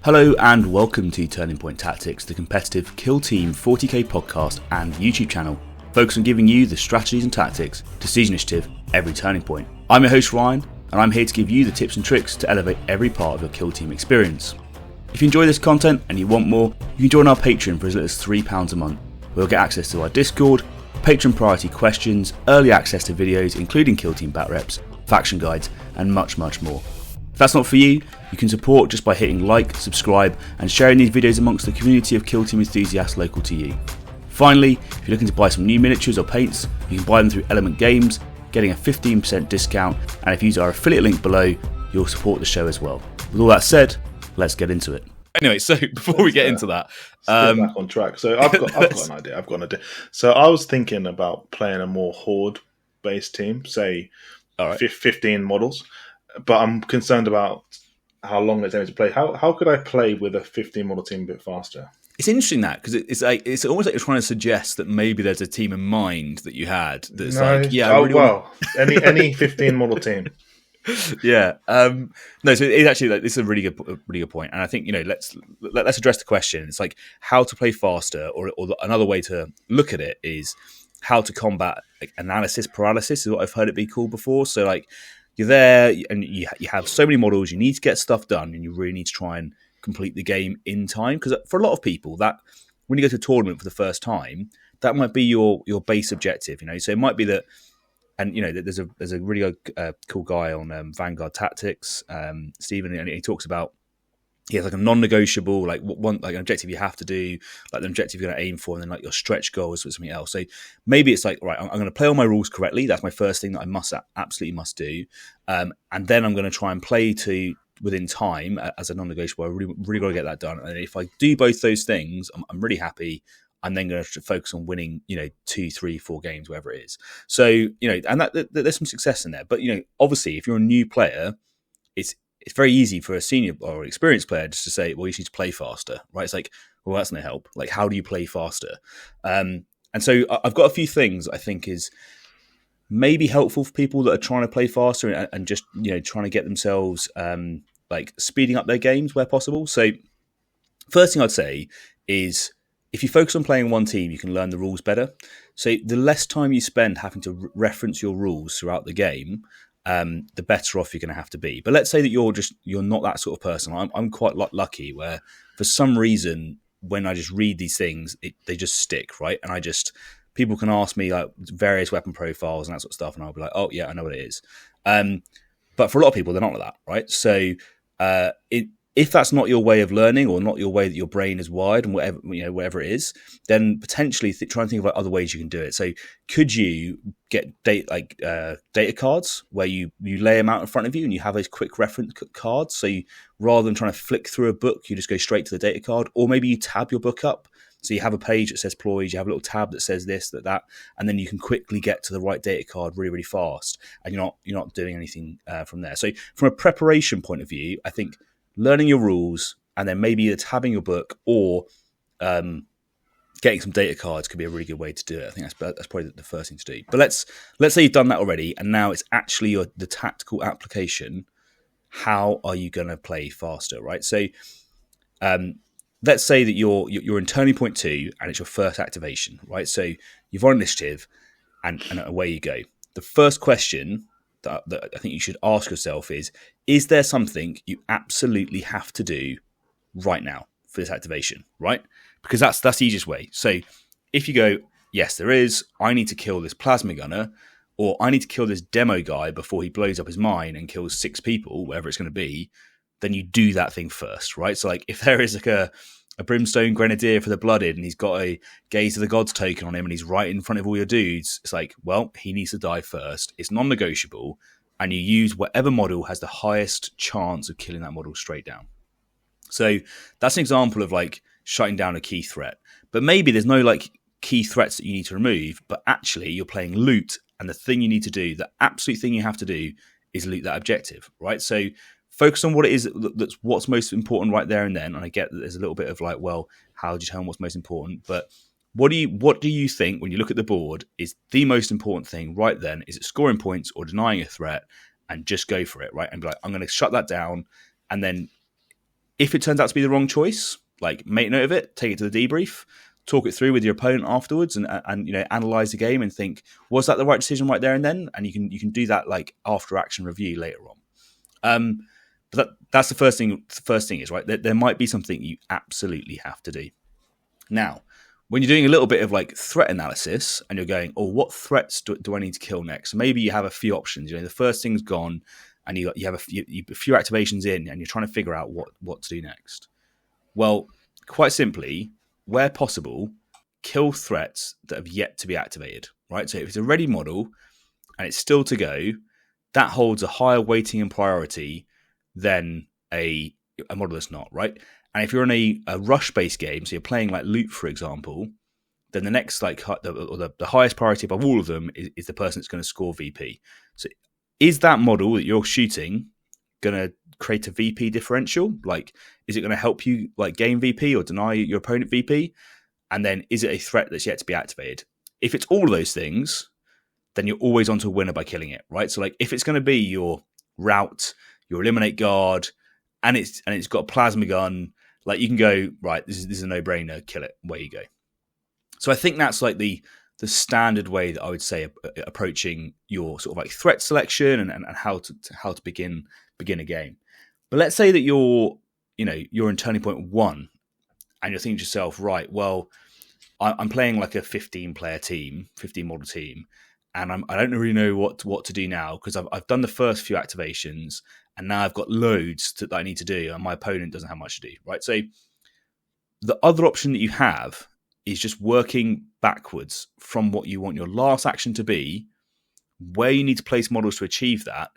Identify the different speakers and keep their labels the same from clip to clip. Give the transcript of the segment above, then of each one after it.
Speaker 1: Hello and welcome to Turning Point Tactics, the competitive Kill Team 40k podcast and YouTube channel, focused on giving you the strategies and tactics to seize initiative every turning point. I'm your host Ryan, and I'm here to give you the tips and tricks to elevate every part of your Kill Team experience. If you enjoy this content and you want more, you can join our Patreon for as little as £3 a month. We'll get access to our Discord, patron priority questions, early access to videos including Kill Team bat reps, faction guides, and much more. If that's not for you, you can support just by hitting like, subscribe, and sharing these videos amongst the community of Kill Team enthusiasts local to you. Finally, if you're looking to buy some new miniatures or paints, you can buy them through Element Games, getting a 15% discount, and if you use our affiliate link below, you'll support the show as well. With all that said, let's get into it. Anyway, so before we get into that,
Speaker 2: back on track. So I've got an idea. So I was thinking about playing a more horde-based team, say 15 models, but I'm concerned about how long it's going to play. How could I play with a 15 model team a bit faster?
Speaker 1: It's interesting that because it's almost like you're trying to suggest that maybe there's a team in mind that you had that's
Speaker 2: any 15 model team.
Speaker 1: Yeah. No. So it's actually this is a really good point, and I think let's address the question. It's like how to play faster, or another way to look at it is how to combat analysis paralysis is what I've heard it be called before. So like you're there and you have so many models, you need to get stuff done, and you really need to try and complete the game in time. Because for a lot of people, that when you go to a tournament for the first time, that might be your base objective. So it might be that. And there's a really cool guy on Vanguard Tactics, Stephen, and he talks about he has like a non-negotiable like an objective you have to do, like the objective you're going to aim for, and then like your stretch goal is something else. So maybe it's like, right, I'm going to play all my rules correctly. That's my first thing that I absolutely must do, and then I'm going to try and play to within time as a non-negotiable. I really got to get that done. And if I do both those things, I'm really happy. I'm then going to focus on winning, 2, 3, 4 games, whatever it is. So, and that there's some success in there. But, obviously, if you're a new player, it's very easy for a senior or experienced player just to say, well, you need to play faster, right? It's like, well, that's no help. Like, how do you play faster? And so I've got a few things I think is maybe helpful for people that are trying to play faster and just, trying to get themselves like speeding up their games where possible. So first thing I'd say is, if you focus on playing one team, you can learn the rules better. So the less time you spend having to reference your rules throughout the game, the better off you're going to have to be. But let's say that you're not that sort of person. I'm quite lucky where for some reason, when I just read these things, they just stick, right? And people can ask me like various weapon profiles and that sort of stuff, and I'll be like, oh yeah, I know what it is. But for a lot of people, they're not like that, right? So if that's not your way of learning or not your way that your brain is wired and whatever it is, then potentially try and think about other ways you can do it. So could you get data cards where you lay them out in front of you and you have those quick reference cards? So rather than trying to flick through a book, you just go straight to the data card, or maybe you tab your book up. So you have a page that says ploys, you have a little tab that says this, that, and then you can quickly get to the right data card really, really fast, and you're not doing anything from there. So from a preparation point of view, I think learning your rules and then maybe either tabbing your book or getting some data cards could be a really good way to do it. I think that's probably the first thing to do. But let's say you've done that already, and now it's actually the tactical application. How are you going to play faster, right? So let's say that you're in Turning Point 2 and it's your first activation, right? So you've on initiative and away you go. The first question that I think you should ask yourself is there something you absolutely have to do right now for this activation, right? Because that's the easiest way. So if you go, yes, there is, I need to kill this plasma gunner, or I need to kill this demo guy before he blows up his mine and kills 6 people, whatever it's going to be, then you do that thing first, right? So like if there is like a brimstone grenadier for the blooded and he's got a gaze of the gods token on him and he's right in front of all your dudes, it's like, well, he needs to die first. It's non-negotiable, and you use whatever model has the highest chance of killing that model straight down. So that's an example of like shutting down a key threat. But maybe there's no like key threats that you need to remove, but actually you're playing loot, and the thing you need to do, the absolute thing you have to do is loot that objective, right? So focus on what it is that's what's most important right there and then. And I get that there's a little bit of like, well, how do you tell them what's most important? But what do you think when you look at the board is the most important thing right then? Is it scoring points or denying a threat? And just go for it, right? And be like, I'm going to shut that down. And then If it turns out to be the wrong choice, like make note of it, take it to the debrief, talk it through with your opponent afterwards, and analyze the game and think, was that the right decision right there and then? And you can do that like after action review later on. But that's the first thing. The first thing is, right, there might be something you absolutely have to do. Now, when you're doing a little bit of like threat analysis and you're going, oh, what threats do I need to kill next? Maybe you have a few options. The first thing's gone, and you have a few activations in, and you're trying to figure out what to do next. Well, quite simply, where possible, kill threats that have yet to be activated. Right. So if it's a ready model and it's still to go, that holds a higher weighting and priority than a model that's not, right? And if you're in a rush-based game, so you're playing like Loot, for example, then the next the highest priority above all of them is the person that's going to score VP. So is that model that you're shooting going to create a VP differential? Like, is it going to help you like gain VP or deny your opponent VP? And then is it a threat that's yet to be activated? If it's all of those things, then you're always onto a winner by killing it, right? So like if it's going to be your route, your eliminate guard, and it's got a plasma gun, like you can go, right, this is a no-brainer, kill it, away you go. So I think that's like the standard way that I would say approaching your sort of like threat selection and how to begin a game. But let's say that you're in turning point 1 and you're thinking to yourself, right, well, I'm playing like a 15 model team, and I don't really know what to do now because I've done the first few activations and now I've got loads that I need to do and my opponent doesn't have much to do, right? So the other option that you have is just working backwards from what you want your last action to be, where you need to place models to achieve that,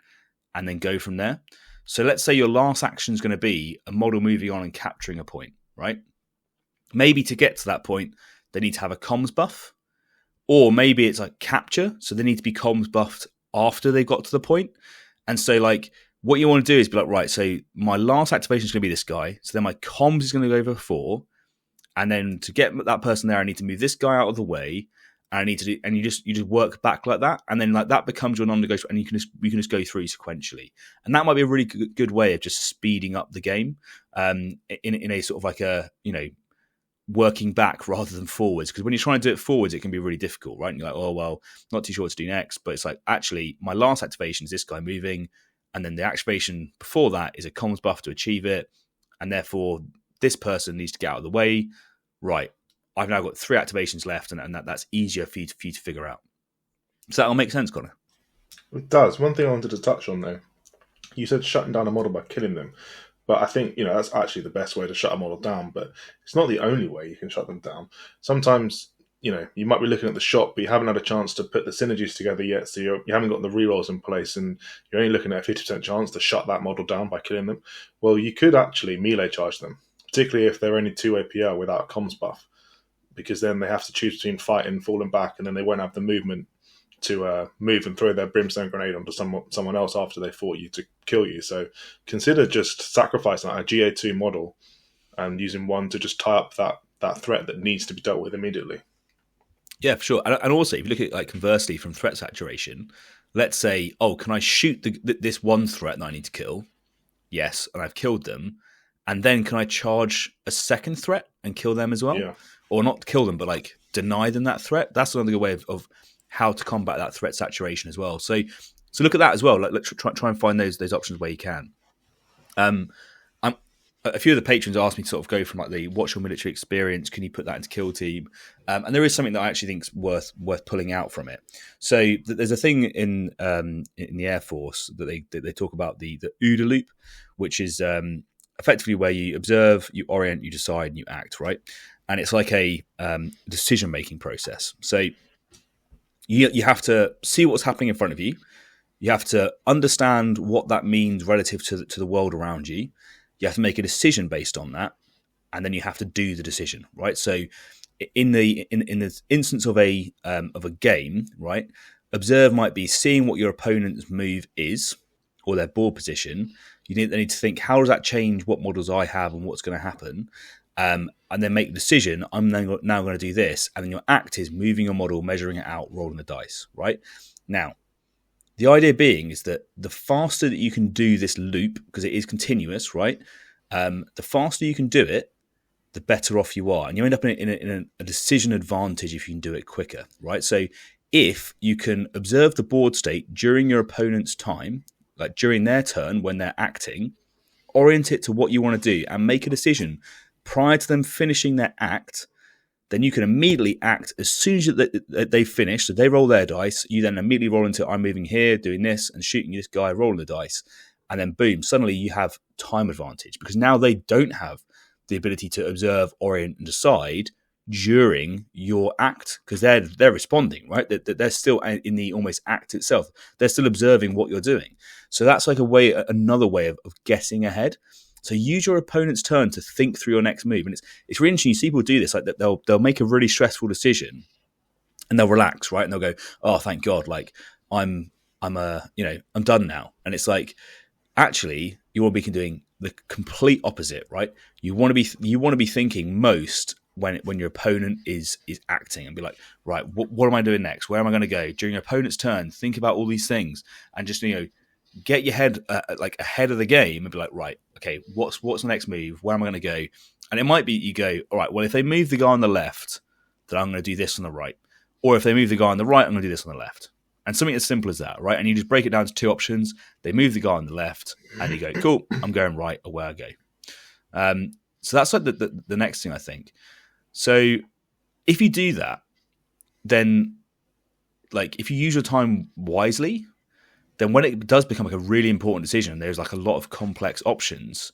Speaker 1: and then go from there. So let's say your last action is going to be a model moving on and capturing a point, right? Maybe to get to that point, they need to have a comms buff. Or maybe it's like capture, so they need to be comms buffed after they've got to the point. And so like what you want to do is be like, right, so my last activation is going to be this guy, so then my comms is going to go before, and then to get that person there, I need to move this guy out of the way, and I need to do, and you just work back like that, and then like that becomes your non-negotiable, and you can just go through sequentially, and that might be a really good way of just speeding up the game, in a sort of like a working back rather than forwards, because when you're trying to do it forwards, it can be really difficult, right? And you're like, oh well, not too sure what to do next, but it's like actually my last activation is this guy moving, and then the activation before that is a comms buff to achieve it, and therefore this person needs to get out of the way. Right, I've now got 3 activations left, and that's easier for you to figure out. Does that all make sense, Connor?
Speaker 2: It does. One thing I wanted to touch on though, you said shutting down a model by killing them. But I think, that's actually the best way to shut a model down, but it's not the only way you can shut them down. Sometimes, you might be looking at the shop, but you haven't had a chance to put the synergies together yet, so you haven't got the rerolls in place, and you're only looking at a 50% chance to shut that model down by killing them. Well, you could actually melee charge them, particularly if they're only 2 APL without a comms buff, because then they have to choose between fighting, falling back, and then they won't have the movement to move and throw their brimstone grenade onto someone else after they fought you to kill you. So consider just sacrificing a GA2 model and using one to just tie up that threat that needs to be dealt with immediately.
Speaker 1: Yeah, for sure. And also, if you look at like conversely from threat saturation, let's say, oh, can I shoot this one threat that I need to kill? Yes, and I've killed them. And then can I charge a second threat and kill them as well?
Speaker 2: Yeah.
Speaker 1: Or not kill them, but like deny them that threat? That's another good way of how to combat that threat saturation as well. So look at that as well. Like, let's try and find those options where you can. A few of the patrons asked me to sort of go from like the watch your military experience. Can you put that into kill team? And there is something that I actually think is worth pulling out from it. So there's a thing in the Air Force that they talk about the OODA loop, which is effectively where you observe, you orient, you decide, and you act, right? And it's like a decision making process. So you have to see what's happening in front of you. You have to understand what that means relative to the world around you. You have to make a decision based on that, and then you have to do the decision, right? So, in the instance of a game, right, observe might be seeing what your opponent's move is or their board position. They need to think, how does that change what models I have and what's going to happen? And then make the decision, I'm now going to do this. And then your act is moving your model, measuring it out, rolling the dice, right? Now, the idea being is that the faster that you can do this loop, because it is continuous, right? The faster you can do it, the better off you are. And you end up in a decision advantage if you can do it quicker, right? So if you can observe the board state during your opponent's time, like during their turn when they're acting, orient it to what you want to do and make a decision prior to them finishing their act, then you can immediately act as soon as they finish. So they roll their dice, you then immediately roll into, I'm moving here, doing this, and shooting this guy, rolling the dice. And then boom, suddenly you have time advantage because now they don't have the ability to observe, orient, and decide during your act because they're responding, right? They're still in the almost act itself. They're still observing what you're doing. So that's like another way of guessing ahead. So use your opponent's turn to think through your next move, and it's really interesting. You see people do this, like that they'll make a really stressful decision, and they'll relax, right? And they'll go, "Oh, thank God! Like I'm done now." And it's like, actually, you want to be doing the complete opposite, right? You want to be thinking most when your opponent is acting, and be like, right, what am I doing next? Where am I going to go during your opponent's turn? Think about all these things, and just get your head like ahead of the game, and be like, right, okay, what's the next move? Where am I going to go? And it might be you go, all right, well, if they move the guy on the left, then I'm going to do this on the right, or if they move the guy on the right, I'm going to do this on the left. And something as simple as that, right? And you just break it down to two options. They move the guy on the left, and you go, cool, I'm going right, away I go. So that's like the next thing, I think. So if you do that, then like if you use your time wisely, then when it does become like a really important decision, there's like a lot of complex options,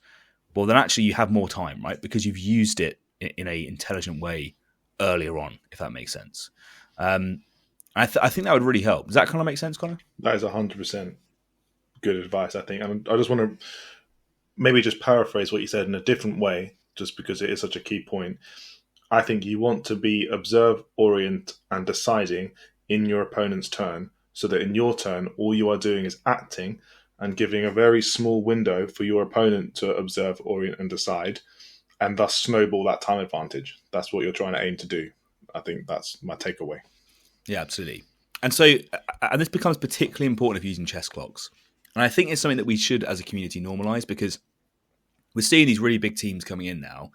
Speaker 1: well, then actually you have more time, right? Because you've used it in a intelligent way earlier on, if that makes sense. I think that would really help. Does that kind of make sense, Connor?
Speaker 2: That is 100% good advice, I think. And I just want to maybe just paraphrase what you said in a different way, just because it is such a key point. I think you want to be observe, orient, and deciding in your opponent's turn, so that in your turn, all you are doing is acting and giving a very small window for your opponent to observe, orient, and decide, and thus snowball that time advantage. That's what you're trying to aim to do. I think that's my takeaway.
Speaker 1: Yeah, absolutely. And so, and this becomes particularly important if using chess clocks. And I think it's something that we should, as a community, normalize, because we're seeing these really big teams coming in now,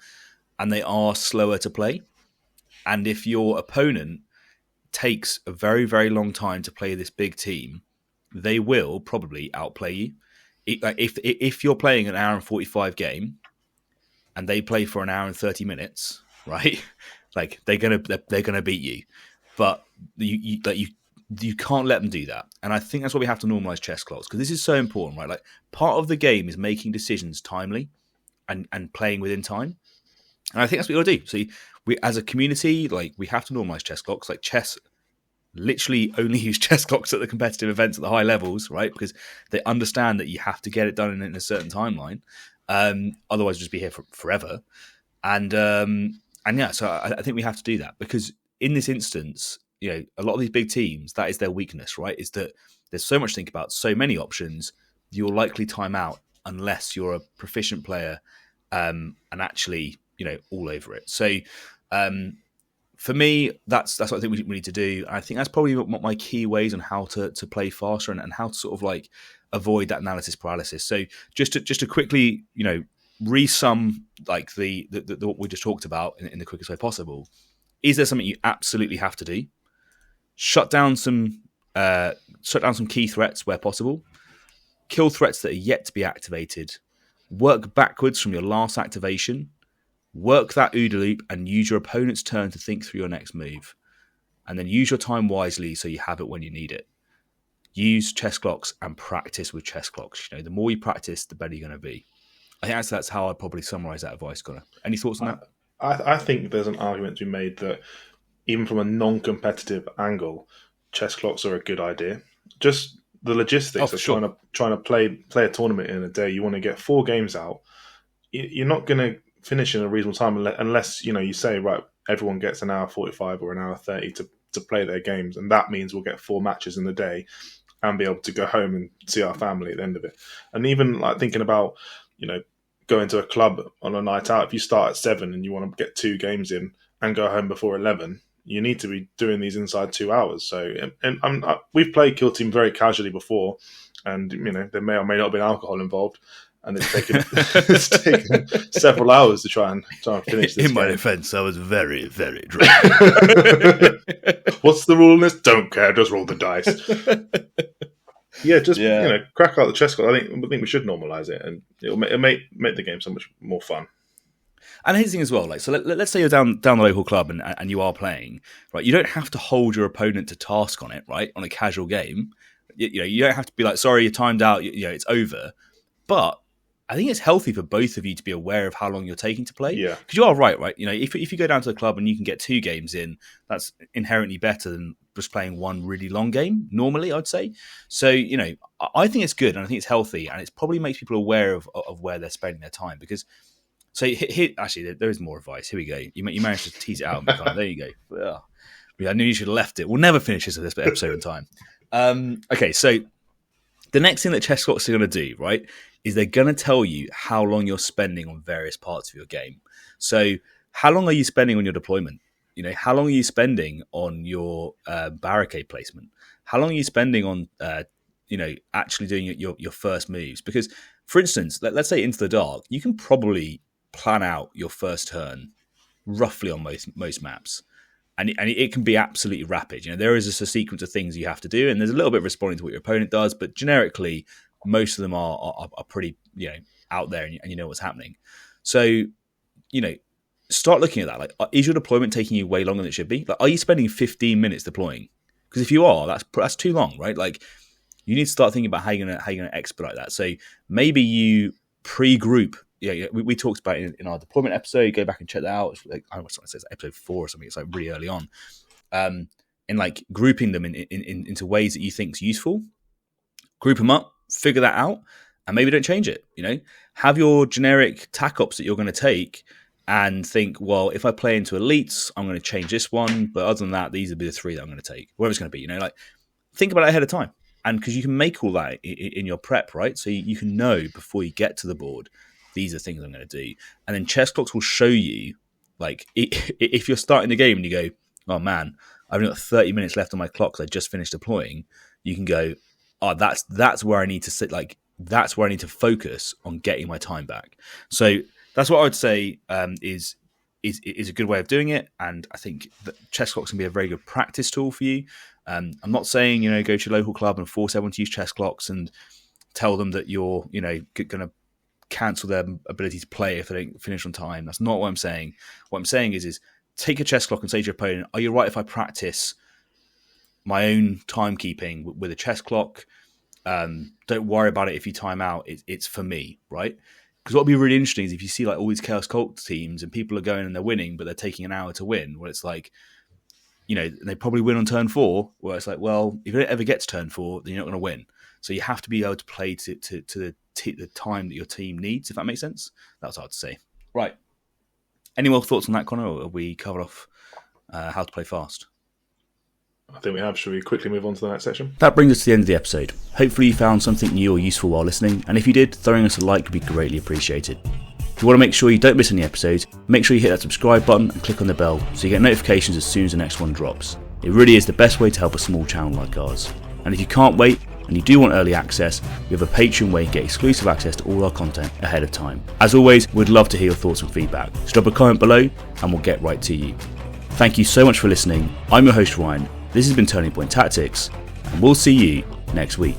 Speaker 1: and they are slower to play. And if your opponent takes a very, very long time to play this big team, they will probably outplay you. If you're playing an hour and 45 game, and they play for an hour and 30 minutes, right? Like they're gonna beat you. But you can't let them do that. And I think that's why we have to normalize chess clocks, because this is so important, right? Like part of the game is making decisions timely and playing within time. And I think that's what we got to do. So we, as a community, like we have to normalize chess clocks. Like chess literally only use chess clocks at the competitive events at the high levels, right? Because they understand that you have to get it done in a certain timeline. Otherwise, you'll just be here forever. And yeah, so I think we have to do that, because in this instance, a lot of these big teams, that is their weakness, right? Is that there's so much to think about, so many options, you'll likely time out unless you're a proficient player and actually, all over it. So for me, that's what I think we need to do. And I think that's probably what my key ways on how to play faster and how to sort of like avoid that analysis paralysis. So just to quickly, resum like the what we just talked about in the quickest way possible. Is there something you absolutely have to do? Shut down some key threats where possible. Kill threats that are yet to be activated. Work backwards from your last activation. Work that OODA loop and use your opponent's turn to think through your next move. And then use your time wisely so you have it when you need it. Use chess clocks and practice with chess clocks. The more you practice, the better you're going to be. I think that's how I'd probably summarize that advice, Connor. Any thoughts on that?
Speaker 2: I think there's an argument to be made that even from a non-competitive angle, chess clocks are a good idea. Just the logistics of trying to play a tournament in a day. You want to get 4 games out. You're not going to finish in a reasonable time unless you say, right, everyone gets an hour 45 or an hour 30 to play their games, and that means we'll get 4 matches in the day and be able to go home and see our family at the end of it. And even like thinking about going to a club on a night out, if you start at 7 and you want to get 2 games in and go home before 11, you need to be doing these inside 2 hours. So, we've played Kill Team very casually before, and there may or may not have been alcohol involved, and it's taken several hours to try and finish this.
Speaker 1: In my defence, I was very, very drunk.
Speaker 2: What's the rule in this? Don't care. Just roll the dice. Crack out the chess clock. I think we should normalise it, and it'll make the game so much more fun.
Speaker 1: And here's the thing as well, like, so let's say you're down the local club and you are playing, right? You don't have to hold your opponent to task on it, right? On a casual game, you don't have to be like, sorry, you're timed out, it's over. But I think it's healthy for both of you to be aware of how long you're taking to play.
Speaker 2: Yeah,
Speaker 1: because you are right. If you go down to the club and you can get 2 games in, that's inherently better than just playing one really long game. Normally, I'd say. So I think it's good and I think it's healthy, and it probably makes people aware of where they're spending their time because. So here, actually, there is more advice. Here we go. You managed to tease it out. There you go. Ugh. I knew you should have left it. We'll never finish this episode in time. Okay, so the next thing that chess clocks are going to do, right, is they're going to tell you how long you're spending on various parts of your game. So how long are you spending on your deployment? How long are you spending on your barricade placement? How long are you spending on, actually doing your first moves? Because, for instance, let's say Into the Dark, you can probably plan out your first turn roughly on most maps, and it can be absolutely rapid. There is a sequence of things you have to do, and there's a little bit of responding to what your opponent does, but generically most of them are pretty out there, and you know what's happening. So start looking at that. Like, is your deployment taking you way longer than it should be? Like, are you spending 15 minutes deploying? Because if you are, that's too long, right? Like, you need to start thinking about how you're gonna expedite that. So maybe you pre-group. Yeah, we talked about it in our deployment episode. Go back and check that out. It's like, I don't know what it says, episode 4 or something. It's like really early on. And like grouping them into ways that you think is useful. Group them up, figure that out, and maybe don't change it. Have your generic tac ops that you're going to take, and think, well, if I play into elites, I'm going to change this one. But other than that, these will be the 3 that I'm going to take. Whatever it's going to be. Think about it ahead of time, and because you can make all that in your prep, right? So you can know before you get to the board. These are things I'm going to do. And then chess clocks will show you, like, if you're starting the game and you go, oh man, I've only got 30 minutes left on my clock because I just finished deploying, you can go, oh, that's where I need to sit. Like, that's where I need to focus on getting my time back. So that's what I would say is a good way of doing it. And I think that chess clocks can be a very good practice tool for you. I'm not saying, go to your local club and force everyone to use chess clocks and tell them that you're, going to cancel their ability to play if they don't finish on time. That's not what I'm saying. What I'm saying is take a chess clock and say to your opponent, are you right if I practice my own timekeeping with a chess clock? Don't worry about it if you time out. It's for me, right? Because what would be really interesting is if you see like all these Chaos Cult teams and people are going and they're winning, but they're taking an hour to win. Well, it's like, they probably win on turn 4. Where it's like, well, if you don't ever get to turn 4, then you're not going to win. So you have to be able to play to the time that your team needs, if that makes sense. That's hard to say. Right. Any more thoughts on that, Connor, or have we covered off how to play fast?
Speaker 2: I think we have. Should we quickly move on to the next section?
Speaker 1: That brings us to the end of the episode. Hopefully you found something new or useful while listening, and if you did, throwing us a like would be greatly appreciated. If you want to make sure you don't miss any episodes, make sure you hit that subscribe button and click on the bell so you get notifications as soon as the next one drops. It really is the best way to help a small channel like ours. And if you can't wait, and you do want early access, we have a Patreon where you get exclusive access to all our content ahead of time. As always, we'd love to hear your thoughts and feedback. So drop a comment below and we'll get right to you. Thank you so much for listening. I'm your host Ryan. This has been Turning Point Tactics, and we'll see you next week.